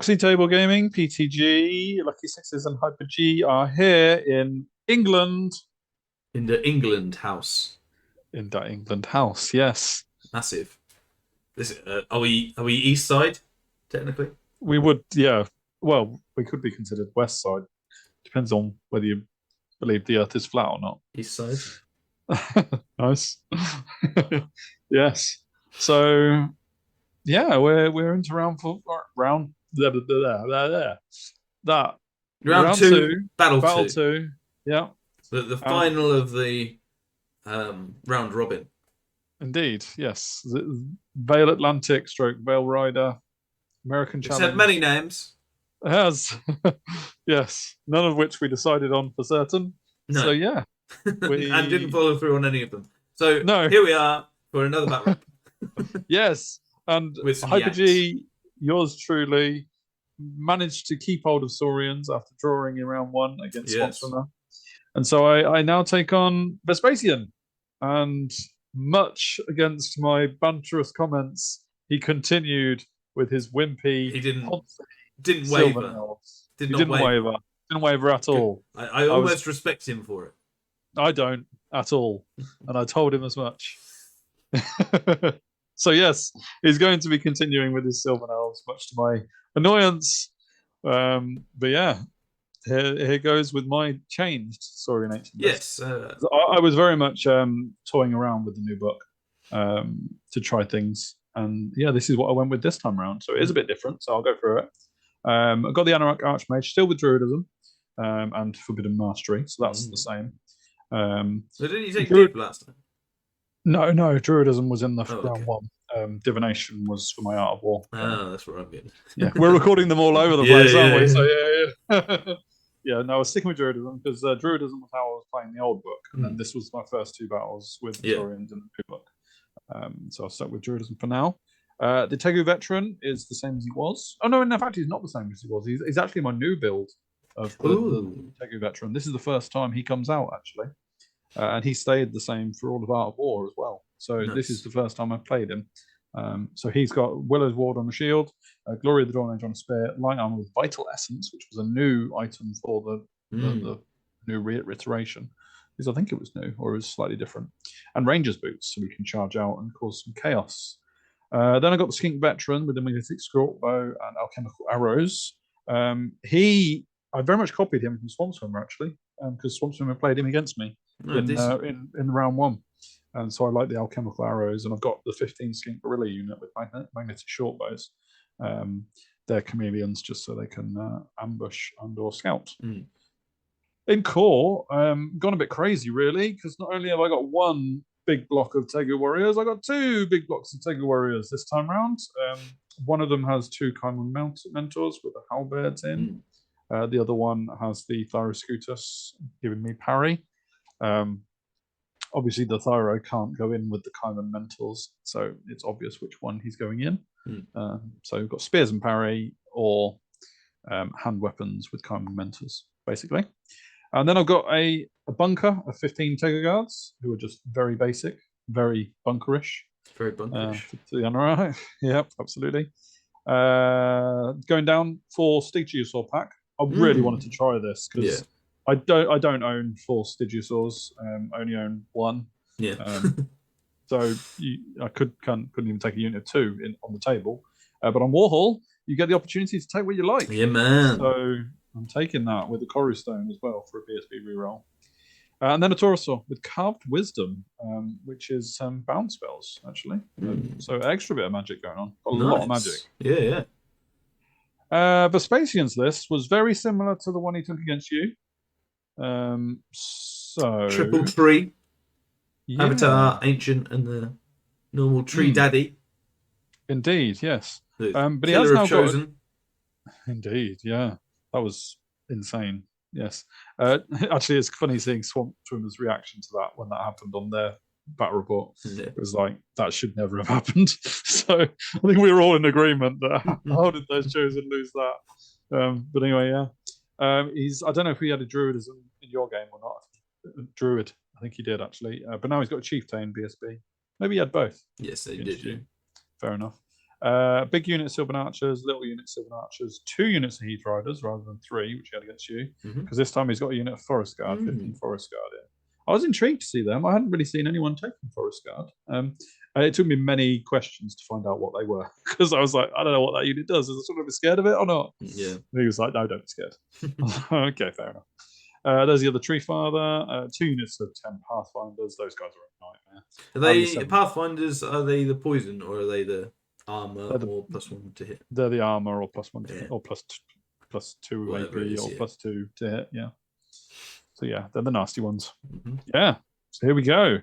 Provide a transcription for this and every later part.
Proxy Table Gaming, PTG, Lucky Sixes, and Hyper G are here in England. In the England house. In that England house, yes. Massive. Are we east side, technically? We would, yeah. Well, we could be considered west side. Depends on whether you believe the earth is flat or not. East side. Nice. Yes. So, yeah, we're into round Round two, battle two. Yeah. The final of the round robin. Indeed, yes. Vale Atlantic stroke Vale Rider American Challenge. It's had many names. It has. Yes. None of which we decided on for certain. No. So yeah. And didn't follow through on any of them. So no. Here we are for another battle. Yes. And Hyper G, yours truly, managed to keep hold of Saurians after drawing in round one against Swampswimmer. And so I now take on Vespasian. And much against my banterous comments, he continued with his wimpy. He didn't waver. Didn't waver. Didn't waver at all. I almost respect him for it. I don't at all. And I told him as much. So yes, he's going to be continuing with his Sylvan Elves, much to my annoyance. But yeah, here goes with my changed Saurian Ancient. Yes. I was very much toying around with the new book to try things. And yeah, this is what I went with this time around. So it is a bit different, so I'll go through it. I've got the Anorak Archmage, still with Druidism and Forbidden Mastery, so that's the same. So didn't you take Div last time? No, Druidism was in the round one. Divination was for my Art of War. That's what I'm getting. Yeah, we're recording them all over the place, aren't we? So yeah. Yeah, no, I was sticking with Druidism because Druidism was how I was playing the old book, and then this was my first two battles with the Saurians in the new book. So I stuck with Druidism for now. The Tegu Veteran is the same as he was. Oh no, in fact, he's not the same as he was. He's actually my new build of the Tegu Veteran. This is the first time he comes out, actually. And he stayed the same for all of Art of War as well. So this is the first time I've played him. So he's got Willow's Ward on the shield, Glory of the Dawn Age on a spear, Light Armor with Vital Essence, which was a new item for the new reiteration. Because I think it was new, or it was slightly different. And Ranger's Boots, so we can charge out and cause some chaos. Then I got the Skink Veteran with the Megalithic Scorpbow and Alchemical Arrows. I very much copied him from Swampswimmer, actually, because Swampswimmer played him against me in round one. And so I like the Alchemical Arrows, and I've got the 15 Skink Gorilla unit with Magnetic Shortbows. They're chameleons just so they can ambush and/or scout. In core, gone a bit crazy, really, because not only have I got one big block of Tegu Warriors, I got two big blocks of Tegu Warriors this time round. One of them has two Chiron Mentors with the Halberds in. The other one has the Thyroscutus giving me parry. Obviously, the Thyro can't go in with the Chiron Mentors, so it's obvious which one he's going in. So we've got Spears and Parry or hand weapons with Chiron Mentors, basically. And then I've got a bunker of 15 Tegu Guards, who are just very basic, very bunkerish. Very bunkerish. To the honor. Yep, absolutely. Going down for Stygiusaur pack. I really wanted to try this because I don't own 4 Stygiusaurs. I only own 1. Yeah. So I couldn't even take a unit of 2 on the table. But on WARHALL, you get the opportunity to take what you like. Yeah, man. So I'm taking that with the Koru Stone as well for a BSB reroll. And then a Taurosaur with Carved Wisdom, which is bounce spells, actually. So extra bit of magic going on. Got a lot of magic. Yeah. Vespasian's list was very similar to the one he took against you. So 3 Avatar, Ancient, and the normal Tree Daddy. Indeed, yes. But he has now chosen. Indeed, yeah. That was insane. Yes. Actually, it's funny seeing Swampswimmer's reaction to that when that happened on their battle report. It was like, that should never have happened. So I think we were all in agreement that how did those chosen lose that? But anyway, yeah. I don't know if he had a Druidism in your game or not. Druid, I think he did, actually. But now he's got a Chieftain BSB. Maybe he had both. Yes, they did. Fair enough. Big unit Sylvan Archers, little unit Sylvan Archers, 2 units of Heath Riders rather than 3, which he had against you. Because this time he's got a unit of Forest Guard, 15 Forest Guard in. I was intrigued to see them. I hadn't really seen anyone taking Forest Guard. It took me many questions to find out what they were. Because I was like, I don't know what that unit does. Is I sort of be scared of it or not? Yeah. And he was like, no, don't be scared. Okay, fair enough. There's the other Tree Father, 2 units of 10 Pathfinders. Those guys are a nightmare. Are they Pathfinders? Are they the poison or are they the armor or +1 to hit? They're the armor or +1 to hit, or +2 AP or +2 to hit. Yeah. So yeah, they're the nasty ones. Yeah. So here we go.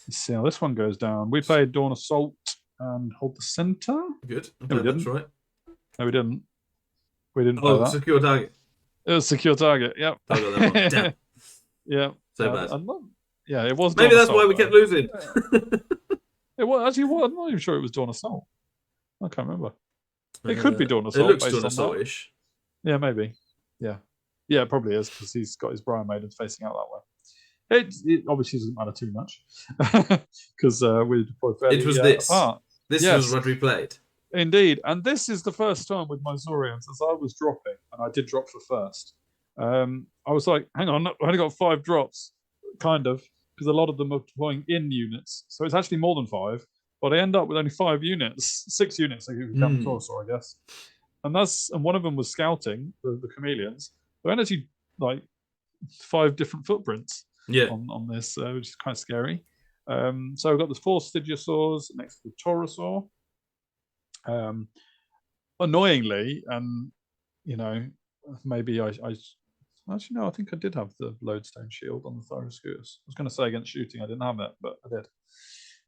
Let's see how this one goes down. We played Dawn Assault and Hold the Center. Good. No, we didn't. That's right. No, we didn't. We didn't play that. Secure target. It was Secure Target. Yep. I got that one. Damn. Yeah. So bad. Yeah, it was. Maybe Dawn that's Assault, why we kept losing. It was actually. I'm not even sure it was Dawn Assault. I can't remember. It could be Dawn Assault. It looks based Dawn Assault-ish. Yeah, maybe. Yeah. Yeah, it probably is because he's got his Briar Maidens facing out that way. It obviously doesn't matter too much because we deployed fairly. It was this. Apart. This was what we played. Indeed, and this is the first time with my Saurians as I was dropping, and I did drop for first. I was like, hang on, I only got 5 drops, kind of, because a lot of them are deploying in units, so it's actually more than 5. But I end up with only 5 units, 6 units. If you count Taurosaur, I guess. And one of them was scouting the chameleons. There are actually like 5 different footprints on this, which is kind of scary. So I've got the 4 Stygiosaurs next to the Taurosaur. Annoyingly, and maybe I actually no, I think I did have the Lodestone Shield on the Thyroscutus. I was going to say against shooting, I didn't have it, but I did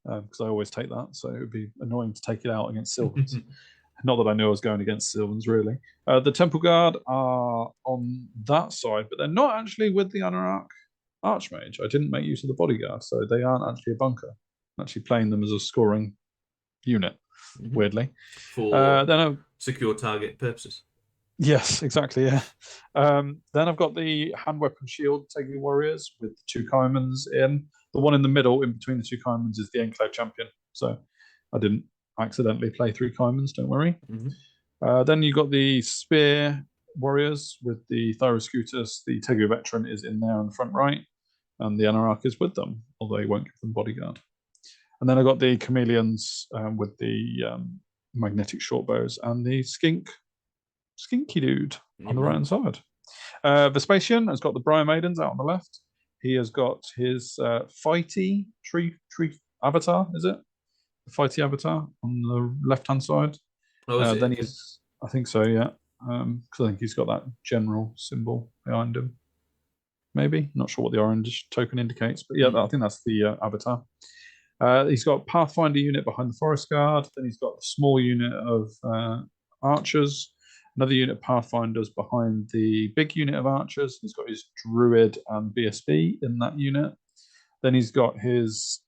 because I always take that. So it would be annoying to take it out against Sylvans. Not that I knew I was going against Sylvans, really. The Temple Guard are on that side, but they're not actually with the Anorak Archmage. I didn't make use of the Bodyguard, so they aren't actually a bunker. I'm actually playing them as a scoring unit, weirdly. For secure target purposes. Yes, exactly, yeah. Then I've got the Hand Weapon Shield taking warriors with 2 Kaimans in. The one in the middle, in between the 2 Kaimans, is the Enclave Champion. So I didn't accidentally play 3 Kaimans, don't worry. Then you've got the Spear Warriors with the Thyroscutus. The Tegu Veteran is in there on the front right, and the Anorak is with them, although he won't give them Bodyguard. And then I've got the Chameleons with the Magnetic Shortbows and the Skinky Dude on the right-hand side. Vespasian has got the Briar Maidens out on the left. He has got his Fighty tree avatar, is it? The Fighty avatar on the left-hand side. Then he's, I think so, yeah. Because I think he's got that general symbol behind him. Maybe. Not sure what the orange token indicates, but yeah, I think that's the avatar. He's got Pathfinder unit behind the Forest Guard. Then he's got a small unit of archers. Another unit of Pathfinders behind the big unit of archers. He's got his Druid and BSB in that unit. Then he's got his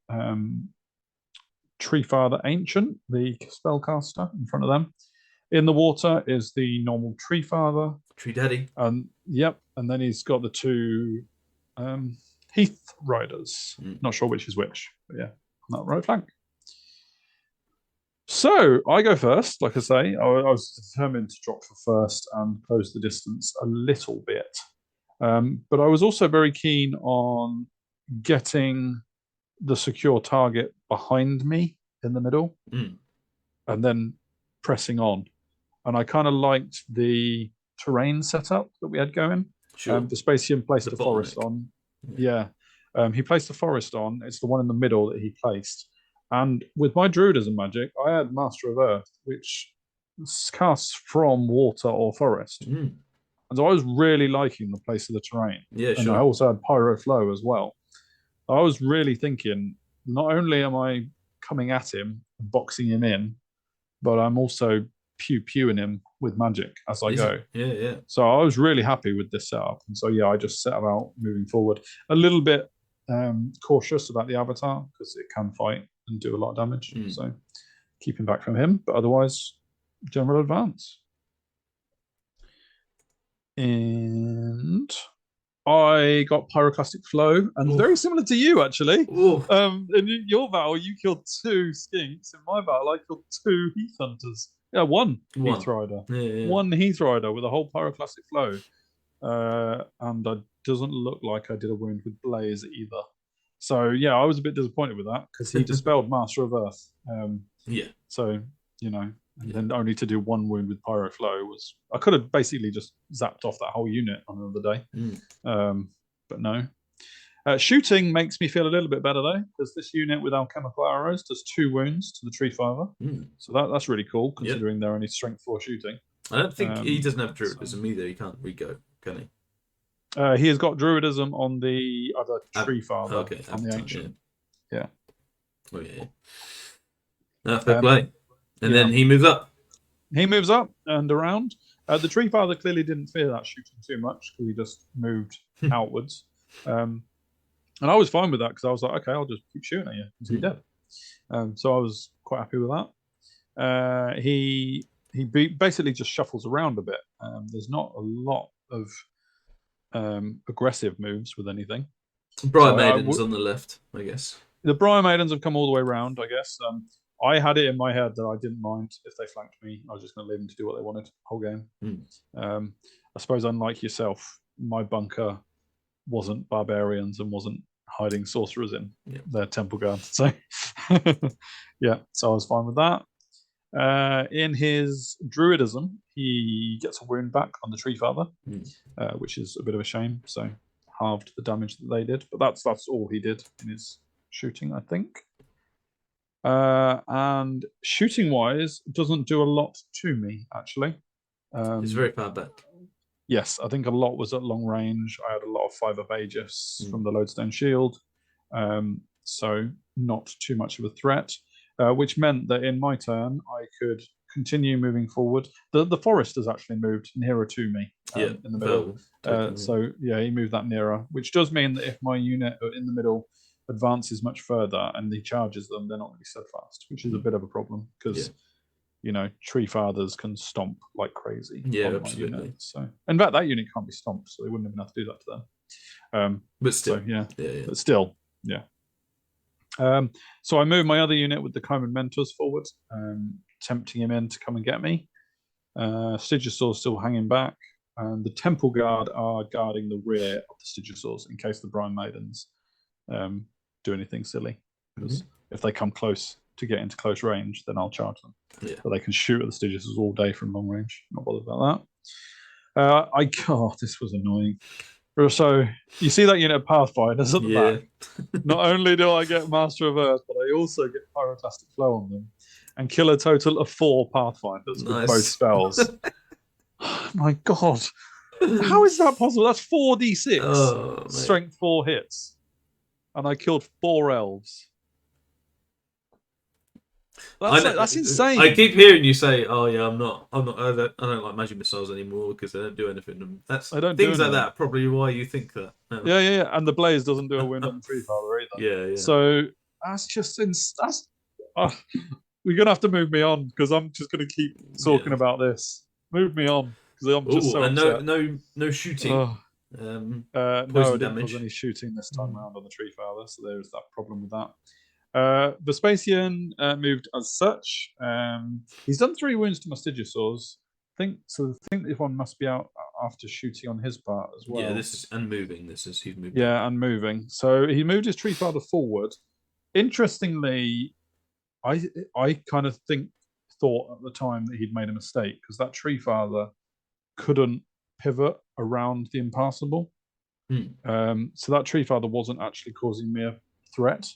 Tree Father Ancient, the spellcaster, in front of them. In the water is the normal Tree Father. Tree Daddy. Yep. And then he's got the 2 Heath Riders. Not sure which is which, but yeah, on that right flank. So I go first, like I say. I was determined to drop for first and close the distance a little bit. But I was also very keen on getting the secure target behind me in the middle and then pressing on. And I kind of liked the terrain setup that we had going. Sure. Vespasian placed the forest on. Yeah. He placed the forest on. It's the one in the middle that he placed. And with my Druidism magic, I had Master of Earth, which casts from water or forest. And so I was really liking the place of the terrain. Yeah, and I also had Pyro Flow as well. I was really thinking, not only am I coming at him and boxing him in, but I'm also pew-pewing him with magic as I go. Yeah. So I was really happy with this setup. And so, yeah, I just set about moving forward. A little bit cautious about the avatar because it can fight and do a lot of damage. So keeping back from him, but otherwise general advance. And I got Pyroclastic Flow, and very similar to you, actually. In your battle, you killed 2 skinks. In my battle, I killed 2 Heath Hunters. Yeah, one Heath Rider. One Heath Rider with a whole Pyroclastic Flow. And it doesn't look like I did a wound with Blaze either. So, yeah, I was a bit disappointed with that, because he dispelled Master of Earth. So, and then only to do 1 wound with Pyro Flow was... I could have basically just zapped off that whole unit on another day. But no. Shooting makes me feel a little bit better, though, because this unit with Alchemical Arrows does 2 wounds to the Tree Father. So that's really cool, considering they're only strength 4 shooting. I don't think he doesn't have Druidism either. He can't re-go, can he? He has got Druidism on the other Tree Father, on the Ancient. Yeah. Oh, yeah. No, fair play. And then he moves up. He moves up and around. The Tree Father clearly didn't fear that shooting too much, because he just moved outwards. And I was fine with that, because I was like, okay, I'll just keep shooting at you until you're dead. So I was quite happy with that. He basically just shuffles around a bit. There's not a lot of aggressive moves with anything. Briar Maidens on the left, I guess. The Briar Maidens have come all the way around, I guess. I had it in my head that I didn't mind if they flanked me. I was just going to leave them to do what they wanted the whole game. I suppose, unlike yourself, my bunker wasn't barbarians and wasn't hiding sorcerers in their temple guard. So, yeah, so I was fine with that. In his druidism, he gets a wound back on the Tree Father, which is a bit of a shame. So, halved the damage that they did. But that's all he did in his shooting, I think. And shooting wise, doesn't do a lot to me, actually. It's very far back. Yes, I think a lot was at long range. I had a lot of 5-up Aegis from the Lodestone Shield, so not too much of a threat, which meant that in my turn I could continue moving forward. The forest has actually moved nearer to me in the middle. So yeah, he moved that nearer, which does mean that if my unit in the middle advances much further and he charges them, they're not going to be steadfast, which is a bit of a problem, because Tree Fathers can stomp like crazy. Yeah, absolutely. So, in fact, that unit can't be stomped, so they wouldn't even have to do that to them. But still, so, but still, yeah. So I moved my other unit with the Common Mentors forward, tempting him in to come and get me. Stygisaur's still hanging back, and the Temple Guard are guarding the rear of the Stygisaurs in case the Briar Maidens do anything silly. Because if they come close to get into close range, then I'll charge them. But they can shoot at the Stygisaurs all day from long range. Not bothered about that. This was annoying. So you see that unit of Pathfinders at the back. Not only do I get Master of Earth, but I also get Pyroclastic Flow on them, and kill a total of 4 Pathfinders with both spells. My God, how is that possible? That's 4d6 strength 4 hits, and I killed 4 elves. That's insane. I keep hearing you say, "Oh yeah, I don't like magic missiles anymore because they don't do anything." That's things like that. Probably why you think that. No. Yeah. And the Blaze doesn't do a win on the Tree Father either. Yeah. So that's just we're gonna have to move me on, because I'm just gonna keep talking about this. Move me on, because I'm just so upset. No shooting. No, I didn't cause any shooting this time around on the Tree Father, so there's that problem with that. Vespasian moved as such. He's done 3 wounds to my Stygisaurs. I think this one must be out after shooting on his part as well. Yeah, he's moving. He's moving. Yeah, and moving. So he moved his Tree Father forward. Interestingly, I kind of thought at the time that he'd made a mistake, because that Tree Father couldn't pivot around the impassable. So that Tree Father wasn't actually causing me a threat,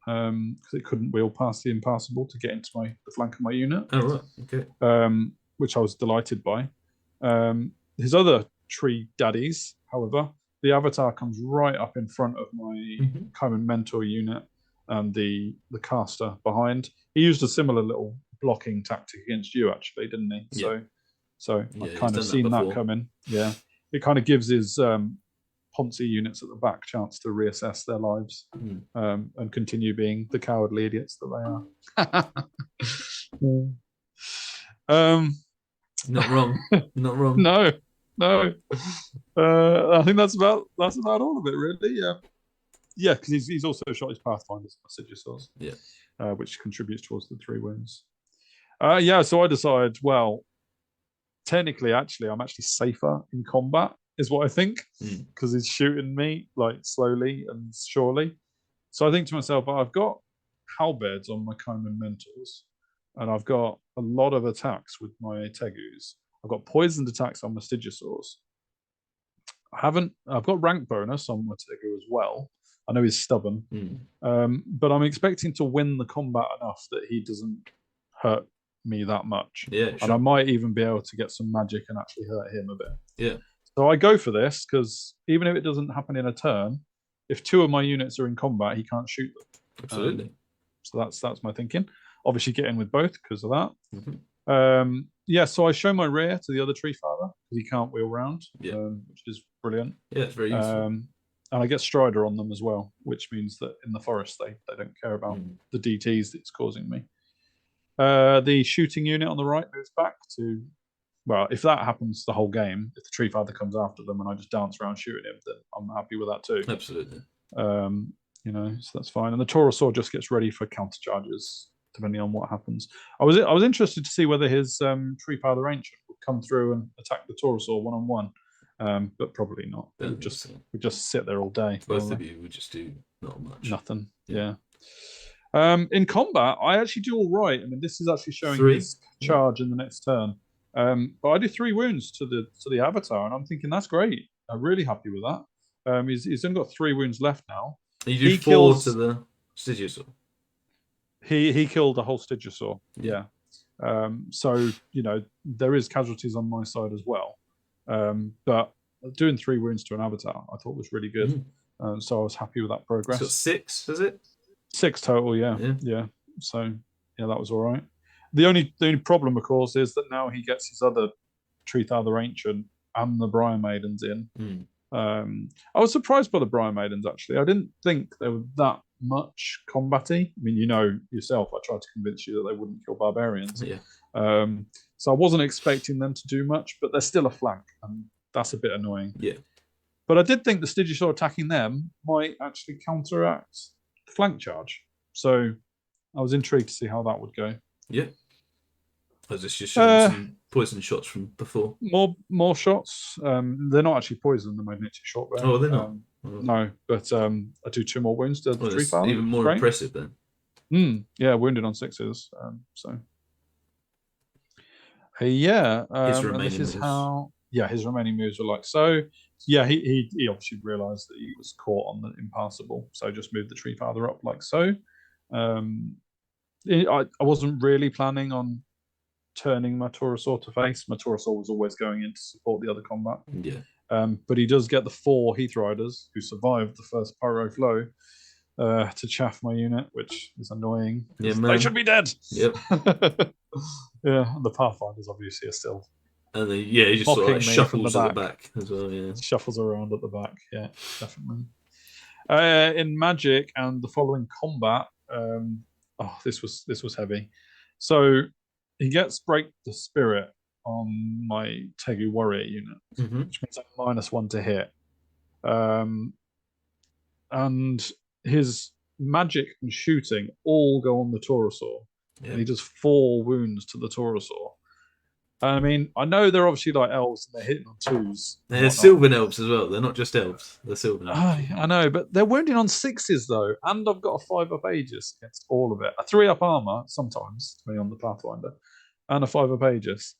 because it couldn't wheel past the impassable to get into the flank of my unit. Oh, right. Okay. Which I was delighted by. His other tree daddies, however, the Avatar comes right up in front of my Common Mentor unit and the caster behind. He used a similar little blocking tactic against you, actually, didn't he? Yeah. So I've kind of seen that coming. Yeah. It kind of gives his Ponzi units at the back chance to reassess their lives and continue being the cowardly idiots that they are. Not wrong. Not wrong. No. No. I think that's about all of it, really. Yeah, because he's also shot his Pathfinders and Sigilsaws. Yeah. Which contributes towards the 3 wounds. Yeah, so I decided, well, technically, actually, I'm actually safer in combat, is what I think, because he's shooting me like slowly and surely. So I think to myself, I've got halberds on my Kaiman Mentors, and I've got a lot of attacks with my Tegus. I've got poisoned attacks on my Stygisaurs. I've got rank bonus on my Tegu as well. I know he's stubborn, but I'm expecting to win the combat enough that he doesn't hurt me that much. Yeah, sure. And I might even be able to get some magic and actually hurt him a bit. Yeah. So I go for this because even if it doesn't happen in a turn, if 2 of my units are in combat, he can't shoot them. Absolutely. So that's my thinking. Obviously, get in with both because of that. Yeah, so I show my rear to the other Tree Father because he can't wheel round, which is brilliant. Yeah, it's very useful. And I get Strider on them as well, which means that in the forest they don't care about the DTs that it's causing me. The shooting unit on the right moves back to, well, if that happens the whole game, if the Tree Father comes after them and I just dance around shooting him, then I'm happy with that too. Absolutely. So that's fine. And the Taurosaur just gets ready for counter charges depending on what happens. I was interested to see whether his Tree Father Ancient would come through and attack the Taurosaur one-on-one. But probably not. We just sit there all day. Both of you would just do not much. Nothing. Yeah. In combat, I actually do all right. I mean, this is actually showing his charge in the next turn. But I do 3 wounds to the Avatar, and I'm thinking that's great. I'm really happy with that. He's only got 3 wounds left now. You do 4 to the Stygisaur. He killed a whole Stygisaur. Yeah. So there is casualties on my side as well. But doing 3 wounds to an Avatar, I thought was really good. So I was happy with that progress. It's got 6, is it? 6 total, yeah. So yeah, that was all right. The only problem, of course, is that now he gets his other Tree Father Ancient and the Briar Maidens in. I was surprised by the Briar Maidens, actually. I didn't think they were that much combat-y. I mean, you know yourself, I tried to convince you that they wouldn't kill barbarians. Yeah. So I wasn't expecting them to do much, but they're still a flank, and that's a bit annoying. Yeah. But I did think the Stygisaur attacking them might actually counteract the flank charge. So I was intrigued to see how that would go. Yeah. I was just showing some poison shots from before. More shots. They're not actually poison, the magnetic shot. Oh, they're not. No, but I do 2 more wounds to the Tree Father. Even more impressive then. Yeah, wounded on 6s. So yeah, his and remaining this is moves. how. Yeah, his remaining moves were like so. Yeah, he obviously realised that he was caught on the impassable, so just moved the Tree Father up like so. I wasn't really planning on turning my Taurosaur to face. My Taurosaur was always going in to support the other combat. Yeah. But he does get the 4 Heath Riders who survived the first Pyro Flow to chaff my unit, which is annoying. Yeah, they should be dead. Yep. Yeah, and the Pathfinders obviously are still. And he just sort of shuffles at the back as well. Yeah, shuffles around at the back. Yeah, definitely. In Magic and the following combat, this was heavy. So he gets Break the Spirit on my Tegu Warrior unit, which means I'm -1 to hit. And his magic and shooting all go on the Taurosaur. Yeah. And he does 4 wounds to the Taurosaur. I mean, I know they're obviously like elves and they're hitting on 2s. They're Sylvan elves as well. They're not just elves. They're Sylvan elves. I know, but they're wounding on 6s though. And I've got a 5-up Aegis against all of it. A 3-up armor sometimes, depending on the Pathfinder. And a 5-up Aegis.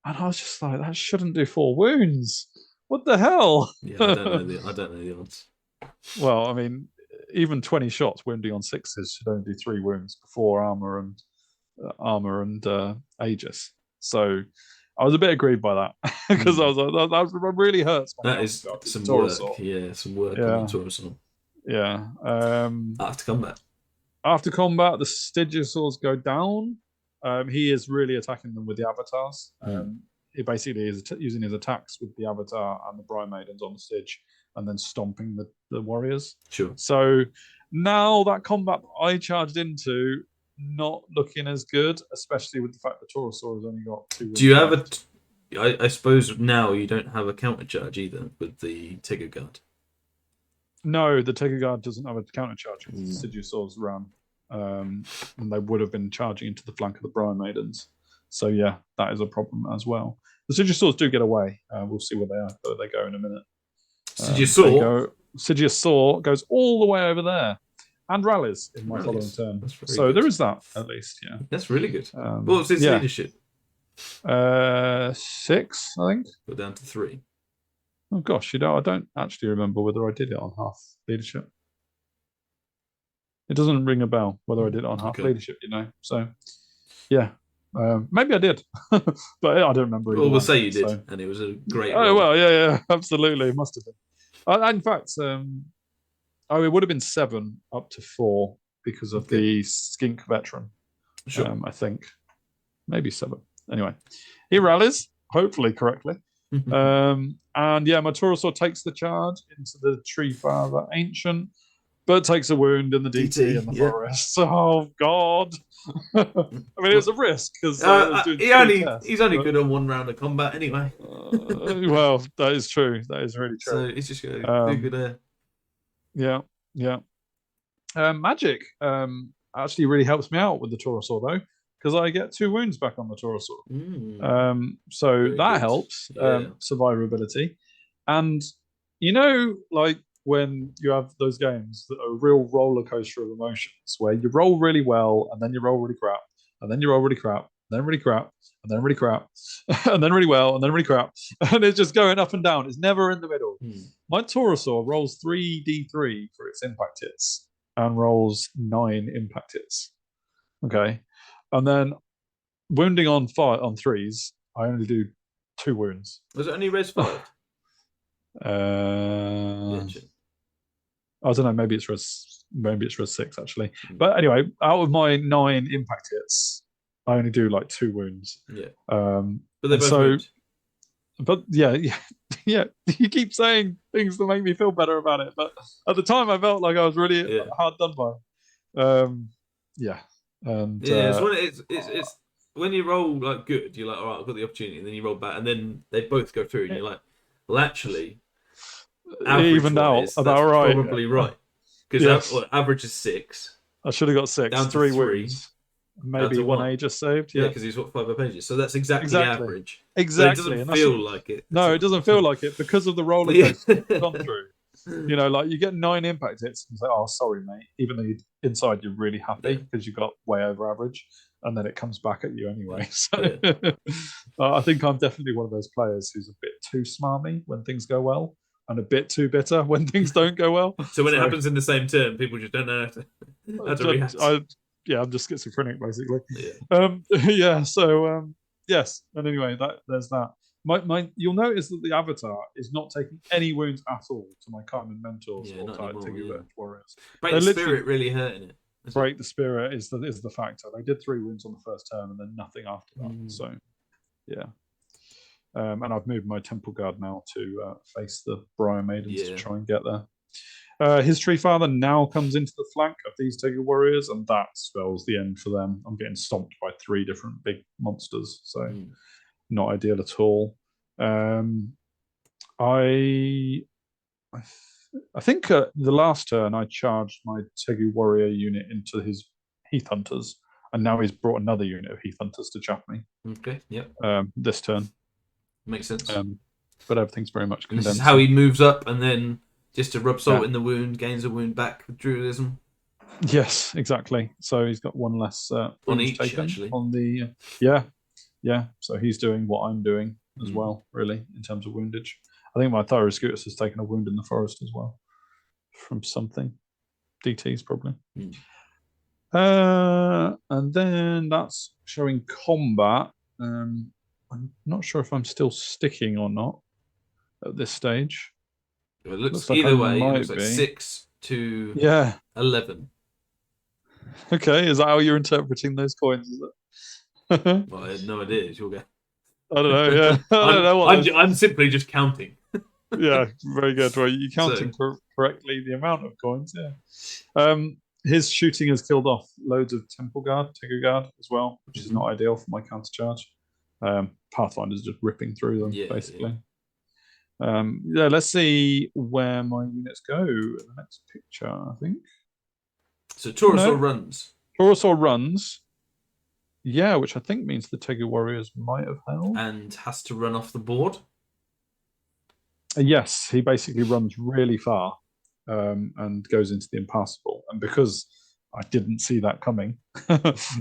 And I was just like, that shouldn't do 4 wounds. What the hell? Yeah, I don't know the odds. Well, I mean, even 20 shots wounding on 6s should only do 3 wounds before armor and Aegis. So I was a bit aggrieved by that because I was like, that really hurts. That is some work. Yeah, some work on the Taurosaur. Yeah. After combat, the Stygisaurs go down. He is really attacking them with the avatars. He basically is using his attacks with the Avatar and the Briar Maidens on the Styg and then stomping the warriors. Sure. So now that combat I charged into, not looking as good, especially with the fact that Taurosaur has only got 2 wounds. Do you have I suppose now you don't have a counter charge either with the Tigger Guard. No, the Tigger Guard doesn't have a counter charge because the Sigisaurs run. And they would have been charging into the flank of the Briar Maidens. So yeah, that is a problem as well. The Sigisaurs do get away. We'll see where they go in a minute. Sigisaur goes all the way over there and rallies in my following turn. So good. There is that at least. Yeah, that's really good. What was his leadership? 6, I think. Go down to 3. Oh gosh, I don't actually remember whether I did it on half leadership. It doesn't ring a bell whether I did it on half leadership, So, yeah, maybe I did, but I don't remember. Well, we'll say you did, and it was a great. Oh well, yeah, absolutely, it must have been. In fact, it would have been 7 up to 4 because of the skink veteran. Sure, I think maybe 7. Anyway, he rallies, hopefully correctly. And yeah, my Taurosaur takes the charge into the Tree Father Ancient, but takes a wound in the DT in the forest. Oh God! I mean, it was a risk because he's only good on 1 round of combat anyway. Well, that is true. That is really true. So it's just going to do good. Yeah. Magic actually really helps me out with the Taurosaur though, because I get 2 wounds back on the Taurosaur. So very that good. Helps survivability. And like when you have those games that are a real roller coaster of emotions, where you roll really well and then you roll really crap, and then you roll really crap, and then really crap, and then really crap, and then really well, and then really crap, and it's just going up and down. It's never in the middle. My Taurosaur rolls 3d3 for its impact hits and rolls 9 impact hits. Okay. And then wounding on 3s, I only do 2 wounds. Was it only res 5? I don't know. Maybe it's res 6 actually. But anyway, out of my 9 impact hits, I only do like 2 wounds. Yeah. But they're both wounds. But yeah. You keep saying things that make me feel better about it. But at the time, I felt like I was really hard done by. Yeah. And it's when you roll like good, you're like, all right, I've got the opportunity, and then you roll back, and then they both go through, and you're like, well, actually, even out about right, probably right, because average is 6. I should have got 6. Down 3 wounds, maybe 1 Aegis saved. Yeah, because he's got 5 pages, so that's exactly average. Exactly, so it doesn't feel like it. No, it doesn't feel like it because of the roller coaster gone through. Like you get 9 impact hits and say, "Oh, sorry, mate," even though inside you're really happy because you got way over average, and then it comes back at you anyway. So I think I'm definitely one of those players who's a bit too smarmy when things go well, and a bit too bitter when things don't go well. So when it happens in the same turn, people just don't know how to react. I'm just schizophrenic basically. So yes, and anyway, there's that. You'll notice that the avatar is not taking any wounds at all to my Carmen Mentors or Tigger Warriors. Break the spirit really hurting it. Break the spirit is the factor. They did 3 wounds on the first turn and then nothing after that. So yeah. And I've moved my Temple Guard now to face the Briar Maidens to try and get there. His Tree Father now comes into the flank of these Tigger Warriors, and that spells the end for them. I'm getting stomped by 3 different big monsters, so not ideal at all. I think the last turn I charged my Tegu Warrior unit into his Heath Hunters, and now he's brought another unit of Heath Hunters to chap me. Okay, yep. This turn. Makes sense. But everything's very much condensed. This is how he moves up, and then just to rub salt in the wound, gains a wound back with Druidism. Yes, exactly. So he's got 1 less on each, actually. On the yeah. So he's doing what I'm doing as well, really, in terms of woundage. I think my Thyroscutus has taken a wound in the forest as well from something. DTs probably. And then that's showing combat. I'm not sure if I'm still sticking or not at this stage. It looks like either way. It looks like 6 to 11. Okay, is that how you're interpreting those coins? Is it? Well, I had no idea. You'll get. I don't know. Yeah, I don't know. I'm simply just counting. Yeah, very good. Well, you're counting correctly the amount of coins. Yeah. His shooting has killed off loads of Temple Guard, Tigger Guard as well, which is not ideal for my counter charge. Pathfinder's just ripping through them, basically. Yeah. Let's see where my units go in the next picture, I think. So Taurosaur runs. Taurosaur runs. Yeah, which I think means the Tegu warriors might have held. And has to run off the board? Yes, he basically runs really far and goes into the impassable. And because I didn't see that coming,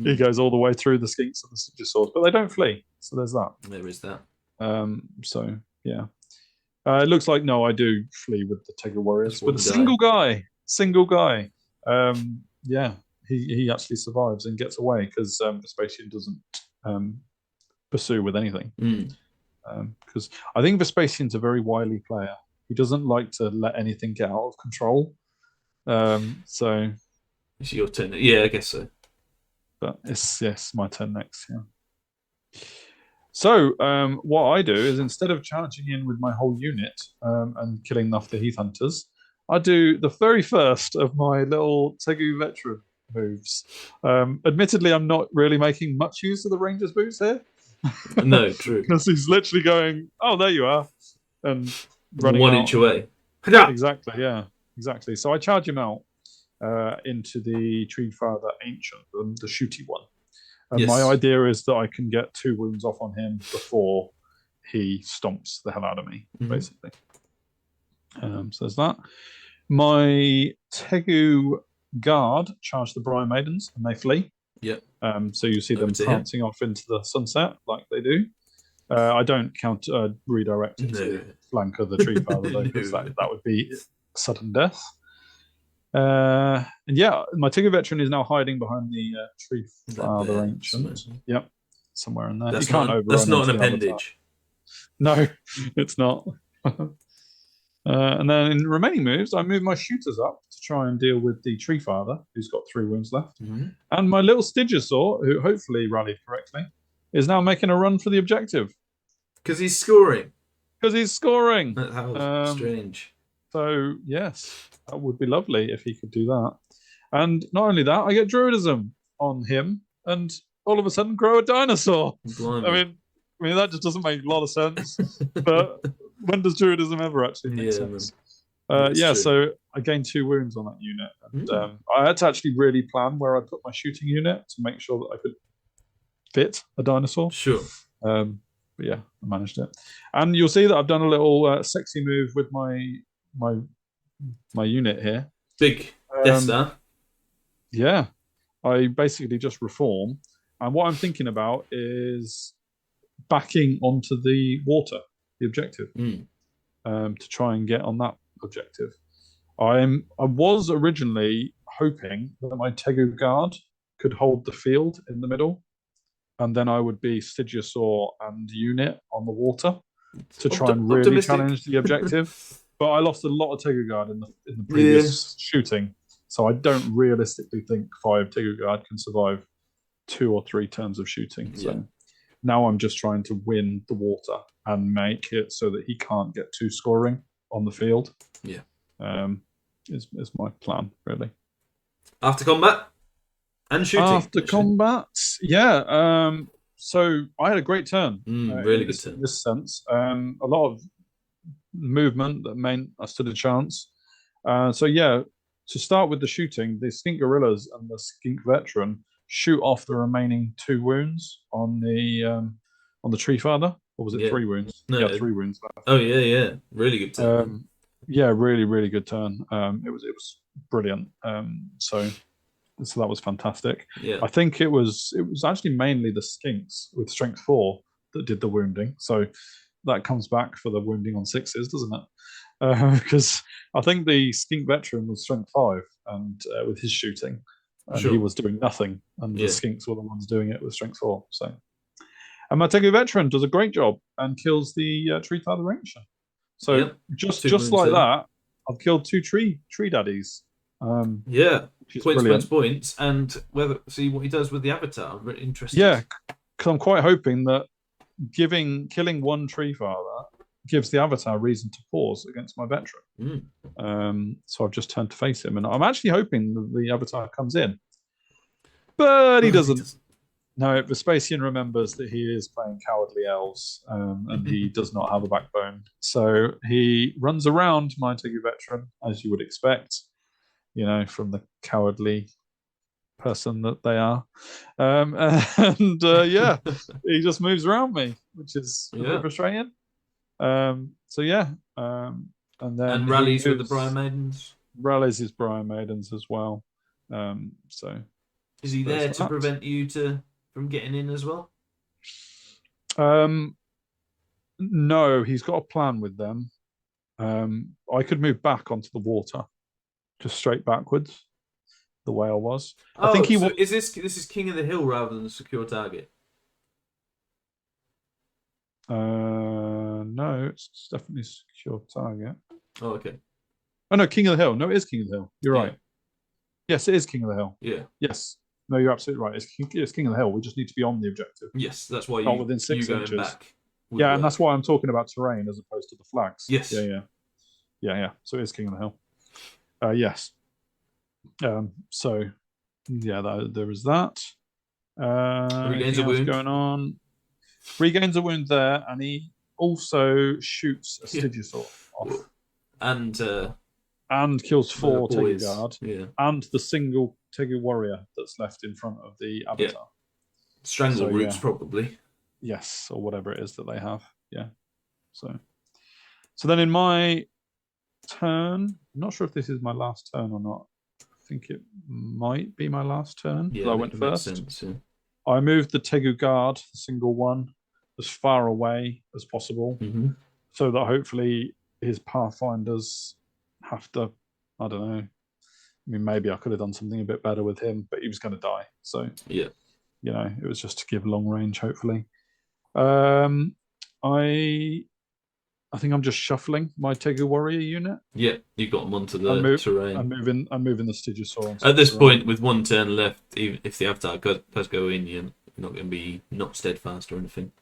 he goes all the way through the skinks and the Sigisaurs. But they don't flee, so there's that. There is that. So, yeah. It looks like, no, I do flee with the Tegu warriors. But a single guy. Yeah. He actually survives and gets away because Vespasian doesn't pursue with anything. Because I think Vespasian's a very wily player. He doesn't like to let anything get out of control. So it's your turn. Yeah, I guess so. But it's my turn next. Yeah. So what I do is instead of charging in with my whole unit and killing off the Heath Hunters, I do the very first of my little Tegu veteran moves. Admittedly, I'm not really making much use of the Ranger's boots here. No, true. Because he's literally going, oh, there you are, and running 1 out. inch away. Exactly, yeah, exactly. So I charge him out into the Treefather Ancient, the shooty one. And my idea is that I can get 2 wounds off on him before he stomps the hell out of me, basically. So there's that. My Tegu Guard charge the Briar Maidens and they flee. Yep. So you see them prancing off into the sunset like they do. I don't redirect it to the flank of the Treefather though, because that would be sudden death. And yeah, my Tegu veteran is now hiding behind the Treefather Ancient. Yep, somewhere in there. That's not an appendage. No, it's not. And then in remaining moves, I move my shooters up to try and deal with the Treefather, who's got 3 wounds left. And my little Stygisaur, who hopefully rallied correctly, is now making a run for the objective. Because he's scoring. That was strange. So, yes, that would be lovely if he could do that. And not only that, I get Druidism on him, and all of a sudden grow a dinosaur. Blimey. I mean, that just doesn't make a lot of sense. But when does Druidism ever actually make sense? So I gained 2 wounds on that unit. And I had to actually really plan where I put my shooting unit to make sure that I could fit a dinosaur. Sure. But yeah, I managed it. And you'll see that I've done a little sexy move with my unit here. Big Death Star. Yeah. I basically just reform. And what I'm thinking about is backing onto the water, the objective, to try and get on that objective. I was originally hoping that my Tegu Guard could hold the field in the middle, and then I would be Stygisaur and unit on the water to try and really challenge the objective. But I lost a lot of Tegu Guard in the previous shooting, so I don't realistically think 5 Tegu Guard can survive 2 or 3 turns of shooting. So now I'm just trying to win the water and make it so that he can't get 2 scoring on the field. Yeah. Is my plan, really. After combat and shooting. After combat, yeah. So I had a great turn. Really good turn. In this sense. A lot of movement that meant I stood a chance. So yeah, to start with the shooting, the Skink Gorillas and the Skink Veteran shoot off the remaining 2 wounds on the Treefather. Or was it 3 wounds? No, 3 wounds left. Oh yeah, really good turn. Really, really good turn. It was brilliant. So that was fantastic. Yeah. I think it was actually mainly the Skinks with strength 4 that did the wounding. So that comes back for the wounding on 6s, doesn't it? Because I think the Skink Veteran was strength 5 and with his shooting, and he was doing nothing, and the Skinks were the ones doing it with strength 4. So, and my Tegu Veteran does a great job and kills the Treefather Ancient. So just like that, I've killed 2 tree daddies. Points, and see what he does with the Avatar. I'm really interested. Yeah, because I'm quite hoping that killing 1 Treefather gives the Avatar reason to pause against my veteran. So I've just turned to face him, and I'm actually hoping that the Avatar comes in, but he doesn't. No, Vespasian remembers that he is playing cowardly elves, and he does not have a backbone. So he runs around Montague Veteran, as you would expect, from the cowardly person that they are. And he just moves around me, which is a bit frustrating. So yeah. And then rallies with the Briar Maidens. Rallies his Briar Maidens as well. So is he there to prevent you from getting in as well? No, he's got a plan with them. I could move back onto the water, just straight backwards, the way I was. I think he. So is this is King of the Hill rather than a secure target? No, it's definitely a secure target. Oh, okay. Oh no, King of the Hill. No, it is King of the Hill. You're right. Yes, it is King of the Hill. Yeah. Yes. No, you're absolutely right. It's King of the Hill. We just need to be on the objective. Yes, that's why not within 6 inches. Back yeah, and that's why I'm talking about terrain as opposed to the flags. Yes. Yeah. So it is King of the Hill. Yes. So yeah, there is that. Regains a wound going on. Regains a wound there, and he also shoots a Stygisaur off. And kills 4 Tegu Guard. Yeah. And the single Tegu warrior that's left in front of the avatar. Yeah. Strangle roots, probably. Yes, or whatever it is that they have. Yeah. So then in my turn, I'm not sure if this is my last turn or not. I think it might be my last turn. Yeah, I went first. Sense, yeah. I moved the Tegu Guard, the single one, as far away as possible, so that hopefully his Pathfinders have to, I don't know. I mean, maybe I could have done something a bit better with him, but he was going to die. So yeah, it was just to give long range, hopefully. I think I'm just shuffling my Tegu warrior unit. Yeah, you got them onto the terrain. I'm moving the Stygisaur onto at this point with one turn left. Even if the avatar does go in, you're not going to be not steadfast or anything.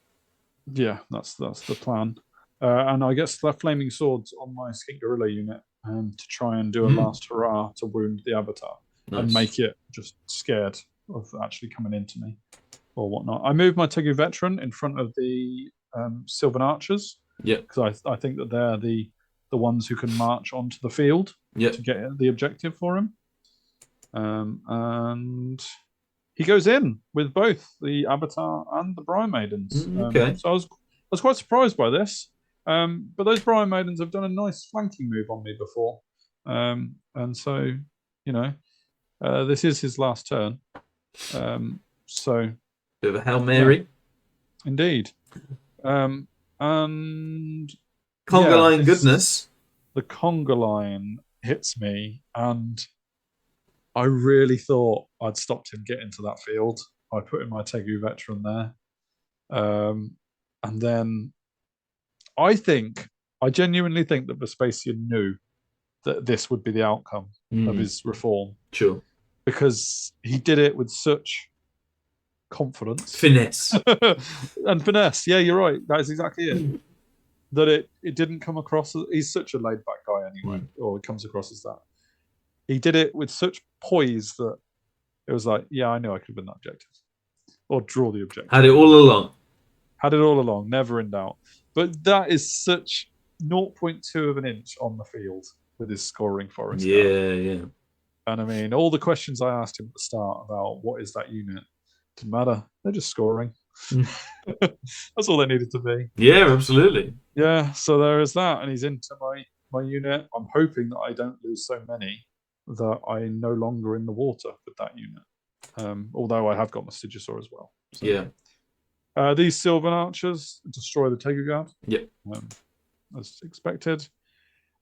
Yeah, that's the plan. And I guess the flaming swords on my skink gorilla unit to try and do a last hurrah to wound the avatar and make it just scared of actually coming into me or whatnot. I moved my Tegu veteran in front of the Sylvan archers. Yeah, because I think that they're the ones who can march onto the field to get the objective for him. And he goes in with both the Avatar and the Briar Maidens. Okay. So I was quite surprised by this. But those Briar Maidens have done a nice flanking move on me before. And so, this is his last turn. So bit of a Hail Mary. Yeah, indeed. And conga line goodness. The conga line hits me, and I really thought I'd stopped him getting to that field. I put in my Tegu veteran there, and then I genuinely think that Vespasian knew that this would be the outcome of his reform. Sure, because he did it with such confidence, finesse, and finesse. Yeah, you're right. That is exactly it. That it didn't come across as, he's such a laid back guy anyway, or it comes across as that. He did it with such poise that it was like, yeah, I knew I could win that objective or draw the objective. Had it all along, never in doubt. But that is such 0.2 of an inch on the field with his scoring forest. Yeah. And I mean, all the questions I asked him at the start about what is that unit didn't matter. They're just scoring. That's all they needed to be. Yeah, absolutely. Yeah, so there is that, and he's into my unit. I'm hoping that I don't lose so many that I'm no longer in the water with that unit. Although I have got my Stygisaur as well. So. Yeah. These Sylvan archers destroy the Tegu Guard. Yeah. As expected.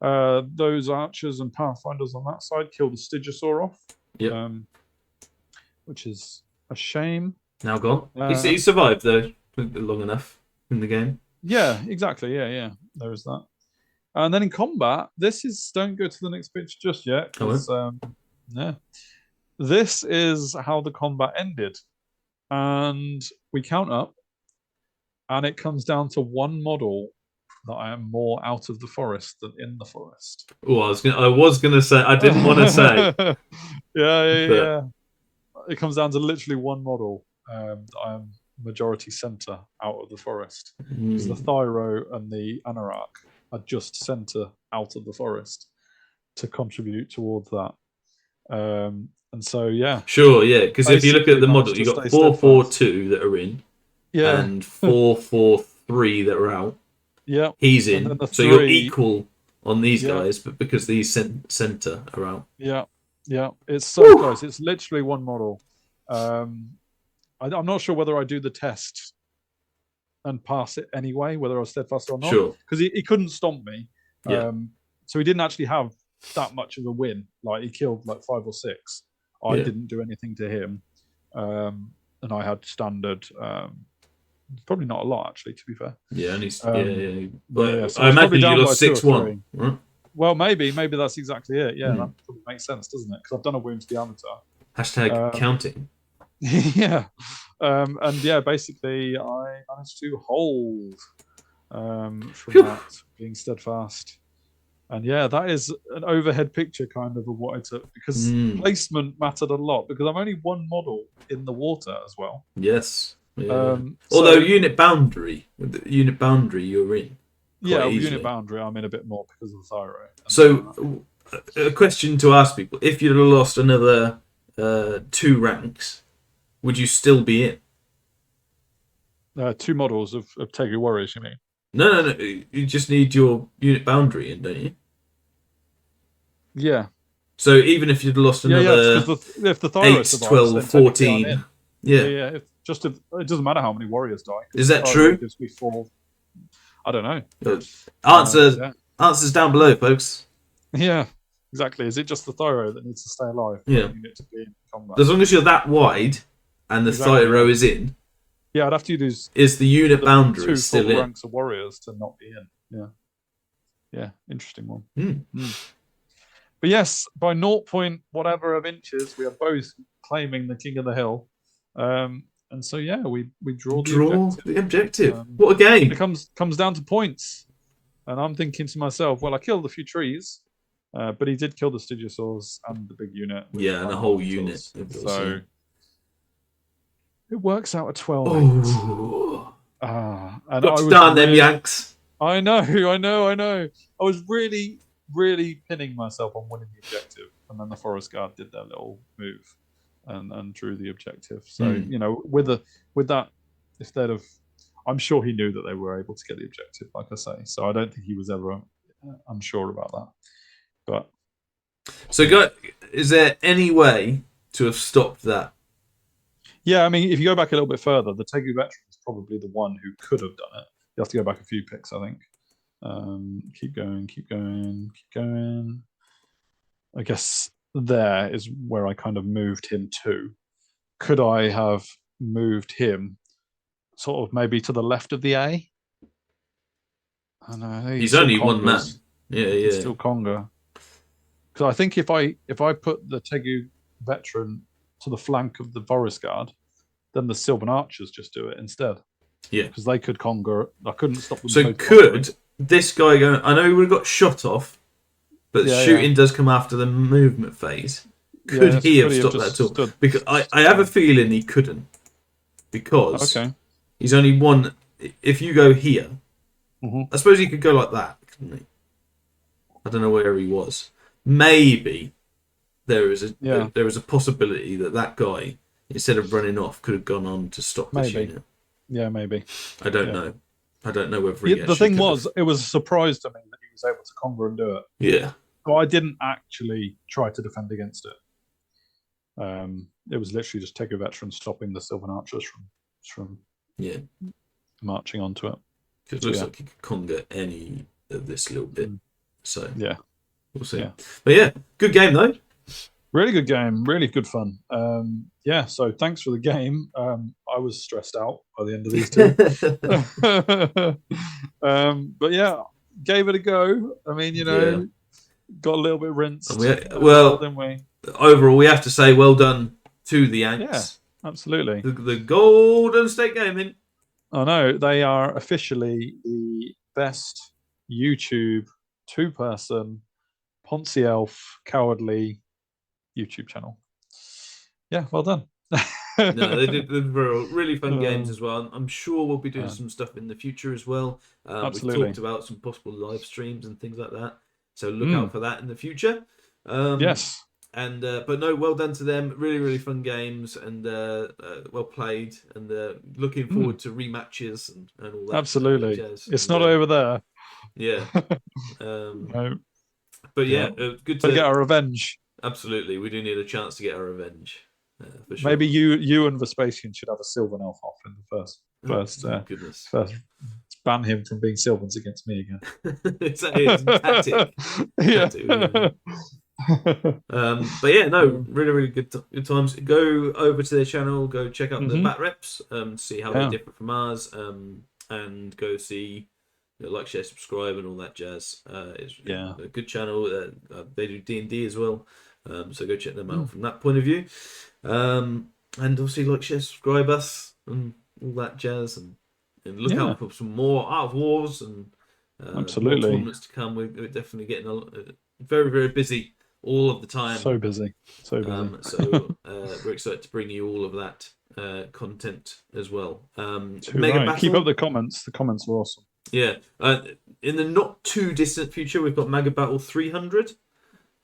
Those archers and pathfinders on that side kill the Stygisaur off. Yeah. Which is a shame. Now gone. He survived though long enough in the game. Yeah, exactly. Yeah. There is that. And then in combat, don't go to the next pitch just yet. This is how the combat ended. And we count up, and it comes down to one model that I am more out of the forest than in the forest. Oh, I was gonna say, I didn't want to say. Yeah. It comes down to literally one model. I'm majority center out of the forest, because the Thyro and the Anorak are just center out of the forest to contribute towards that. And so, yeah. Sure, yeah, because if you look at the model, you've got 4-4-2 that are in, and 4-4-3 that are out. Yeah. He's in, so you're equal on these guys, but because these center are out. Yeah, yeah, it's so close. It's literally one model. I'm not sure whether I do the test and pass it anyway, whether I was steadfast or not. Sure. Because he couldn't stomp me. Yeah. So he didn't actually have that much of a win. Like, he killed like 5 or 6. I didn't do anything to him. And I had standard. Probably not a lot, actually, to be fair. Yeah, But so I imagine you lost 6-1. Right? Well, maybe that's exactly it. Yeah, that probably makes sense, doesn't it? Because I've done a wound to the Avatar. # counting. Yeah. And yeah, basically, I managed to hold from that, being steadfast. And yeah, that is an overhead picture kind of what I took, because placement mattered a lot, because I'm only one model in the water as well. Yes. Yeah. Although unit boundary you're in. Unit boundary I'm in a bit more because of the Thyro. So a question to ask people: if you'd have lost another 2 ranks, would you still be in? 2 models of Tegu Warriors, you mean? No. You just need your unit boundary in, don't you? Yeah. So even if you'd lost another if the Thyro 8, survives, 12, 14... Yeah. It doesn't matter how many warriors die. Is that true? Gives me 4. I don't know. Answers down below, folks. Yeah, exactly. Is it just the Thyro that needs to stay alive? Yeah. Unit to be in combat? As long as you're that wide and the Thyro is in. Yeah, I'd have to use. Is the unit boundary still in? 2 full ranks of warriors to not be in. Yeah. Interesting one. But yes, by 0. whatever of inches, we are both claiming the King of the Hill. And so yeah, we draw the objective. What a game! It comes down to points, and I'm thinking to myself, well, I killed a few trees, but he did kill the Stygosaurs and the big unit. Yeah, and a whole unit. So it works out at 12. And got to down them yanks. I know. I was really pinning myself on winning the objective, and then the Forest Guard did their little move and drew the objective. So with that, instead of, I'm sure he knew that they were able to get the objective, like I say. So I don't think he was ever unsure about that. But so, is there any way to have stopped that? Yeah, I mean, if you go back a little bit further, the Tegu veteran is probably the one who could have done it. You have to go back a few picks, I think. Keep going. I guess there is where I kind of moved him to. Could I have moved him sort of maybe to the left of the A? I know he's only one man. Yeah. He's still Conga. Because I think if I put the Tegu veteran to the flank of the Forest Guard, then the Sylvan Archers just do it instead. Yeah, because they could conquer. I couldn't stop them. So could this guy go? I know he would have got shot off, but the shooting does come after the movement phase. Could he have stopped that at all? Because I have a feeling he couldn't. Because he's only one. If you go here, I suppose he could go like that, couldn't he? I don't know where he was. Maybe there is a possibility that guy, instead of running off, could have gone on to stop this unit. Yeah, maybe. I don't know. I don't know whether the thing was, it was a surprise to me that he was able to conquer and do it. Yeah. So I didn't actually try to defend against it. It was literally just take a veteran stopping the Sylvan Archers from marching onto it. It looks like he could conquer any of this little bit. So yeah, we'll see. Yeah. But yeah, good game though. Really good game, really good fun. So thanks for the game. I was stressed out by the end of these two. But yeah, gave it a go. I mean, got a little bit rinsed. Didn't we? Overall, we have to say well done to the Yanks. Yeah, absolutely. The Golden State Gaming. I know, they are officially the best YouTube 2-person Ponzi Elf Cowardly YouTube channel. Yeah, well done. No, they were really fun games as well. I'm sure we'll be doing some stuff in the future as well. Absolutely. We've talked about some possible live streams and things like that, so look out for that in the future. Yes. And but no, well done to them. Really, really fun games and well played. And looking forward to rematches and all that. Absolutely. Jazz. It's not over there. Yeah. No. But yeah, good to get our revenge. Absolutely, we do need a chance to get our revenge. For sure. Maybe you and Vespasian should have a Sylvan elf off in the first. Goodness. First, ban him from being Sylvans against me again. it's tactic. Yeah. But yeah, no, really, really good times. Go over to their channel, go check out the bat reps, see how they differ from ours, and go see, like, share, subscribe, and all that jazz. It's a good channel. They do D&D as well, so go check them out from that point of view. And obviously, like, share, subscribe us, and all that jazz, and look out for some more Art of Wars and absolutely more tournaments to come. We're definitely getting very, very busy all of the time. So busy. So we're excited to bring you all of that content as well. Mega Battle. Keep up the comments. The comments are awesome. Yeah. In the not too distant future, we've got Mega Battle 300.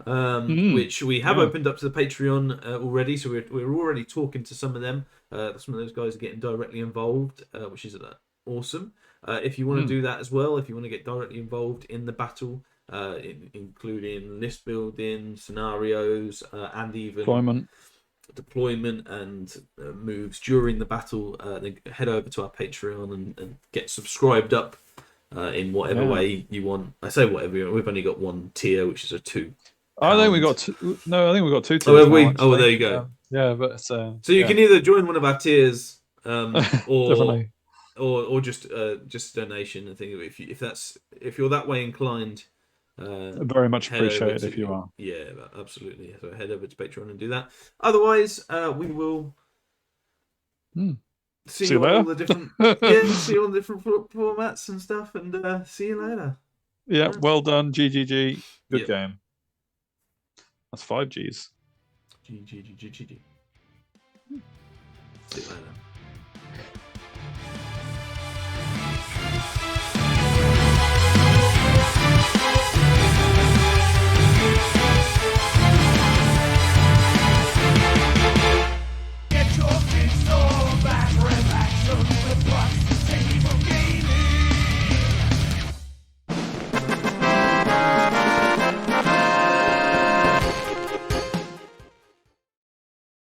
Which we have opened up to the Patreon already, so we're already talking to some of them. Some of those guys are getting directly involved, which is awesome. If you want to do that as well, if you want to get directly involved in the battle, including list building, scenarios, and even deployment and moves during the battle, then head over to our Patreon and get subscribed up in whatever way you want. I say whatever. We've only got one tier, which is a £2. I think we got two. No, I think we got 2 tiers. Oh, have we? Now, Oh, there you go. But so you can either join one of our tiers, or just a donation. I think if you're that way inclined, very much appreciated if you are. Yeah, absolutely. So head over to Patreon and do that. Otherwise, we will see you on all the different see you on the different formats and stuff, and see you later. Yeah, well done, GGG. Good game. That's 5 Gs. GGG. See you later.